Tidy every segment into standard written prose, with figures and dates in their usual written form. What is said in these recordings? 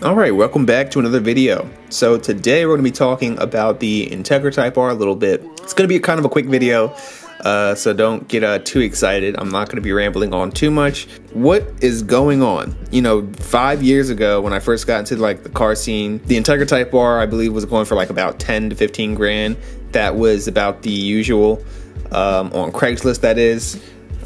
Alright, welcome back to another video. So today we're going to be talking about the Integra Type R a little bit. It's going to be kind of a quick video, so don't get too excited. I'm not going to be rambling on too much. What is going on? You know, 5 years ago when I first got into the car scene, the Integra Type R I believe was going for about 10 to 15 grand. That was about the usual on Craigslist, that is.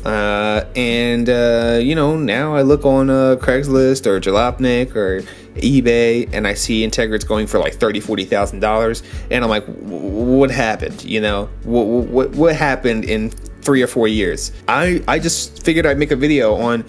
You know, now I look on Craigslist or Jalopnik or eBay and I see Integra's going for $30,000-$40,000, and I'm like, what happened? You know, what happened in 3 or 4 years? I just figured I'd make a video on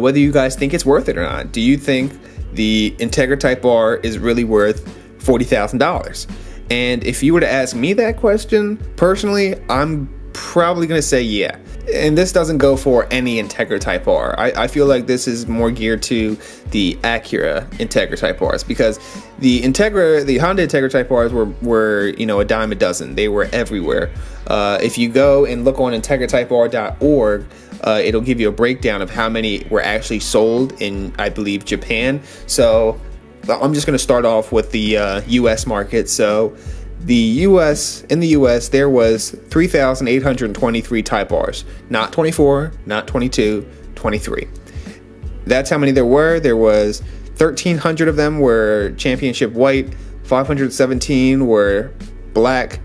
whether you guys think it's worth it or not. Do you think the Integra Type R is really worth $40,000? And if you were to ask me that question, personally, I'm probably gonna say yeah. And this doesn't go for any Integra Type R. I feel like this is more geared to the Acura Integra Type Rs, because the Honda Integra Type Rs were you know, a dime a dozen. They were everywhere. If you go and look on IntegraTypeR.org, it'll give you a breakdown of how many were actually sold in, I believe, Japan. So I'm just going to start off with the US market. So in the US, there was 3,823 Type Rs, not 24, not 22, 23. That's how many there were. There was 1,300 of them were championship white, 517 were black,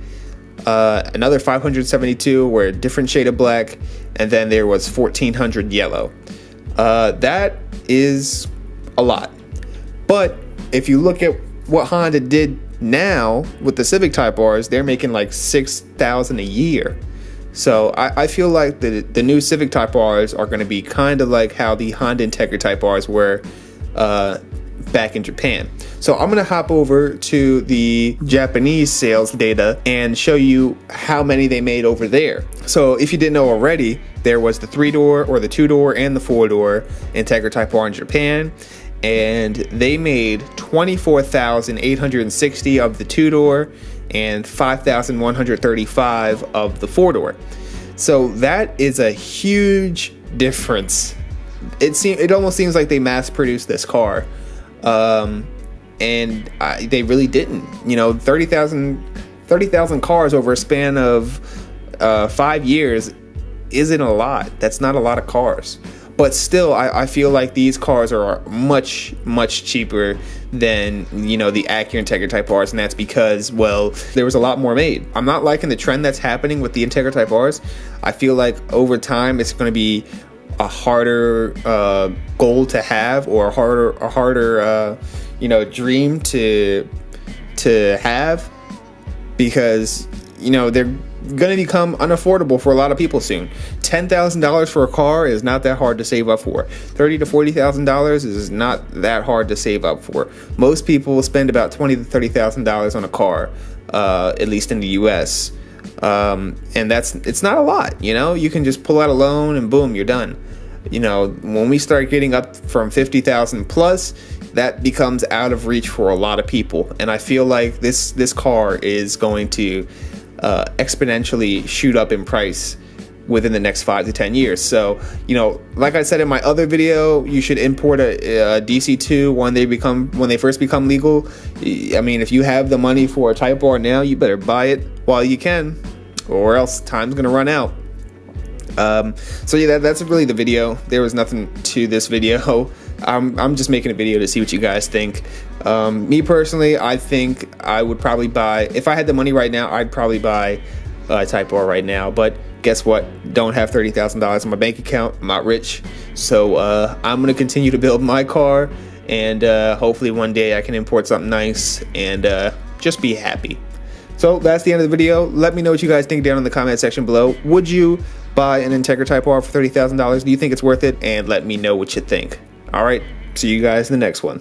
another 572 were a different shade of black, and then there was 1,400 yellow. That is a lot. But if you look at what Honda did now with the Civic Type Rs, they're making $6,000 a year. So I feel like the new Civic Type Rs are going to be kind of like how the Honda Integra Type Rs were back in Japan. So I'm going to hop over to the Japanese sales data and show you how many they made over there. So if you didn't know already, there was the 3-door or the 2-door and the 4-door Integra Type R in Japan. And they made 24,860 of the 2-door and 5,135 of the 4-door. So that is a huge difference. It almost seems like they mass produced this car, and they really didn't. You know, 30,000 cars over a span of 5 years isn't a lot. That's not a lot of cars. But still, I feel like these cars are much, much cheaper than, you know, the Acura Integra Type Rs, and that's because, well, there was a lot more made. I'm not liking the trend that's happening with the Integra Type Rs. I feel like over time it's going to be a harder goal to have, or a harder you know, dream to have, because, you know, they're going to become unaffordable for a lot of people soon. $10,000 for a car is not that hard to save up for. $30,000 to $40,000 is not that hard to save up for. Most people will spend about $20,000 to $30,000 on a car, at least in the US. And it's not a lot. You know, you can just pull out a loan and boom, you're done. You know, when we start getting up from 50,000 plus, that becomes out of reach for a lot of people. And I feel like this car is going to exponentially shoot up in price within the next 5 to 10 years. So, you know, like I said in my other video, you should import a DC2 when they first become legal. I mean, if you have the money for a Type R now, you better buy it while you can, or else time's gonna run out. So yeah, that's really the video. There was nothing to this video. I'm just making a video to see what you guys think. Me personally, I think I would probably buy, if I had the money right now, I'd probably buy a Type R right now. But guess what? Don't have $30,000 in my bank account. I'm not rich. So I'm going to continue to build my car, and hopefully one day I can import something nice and just be happy. So that's the end of the video. Let me know what you guys think down in the comment section below. Would you buy an Integra Type R for $30,000? Do you think it's worth it? And let me know what you think. All right, see you guys in the next one.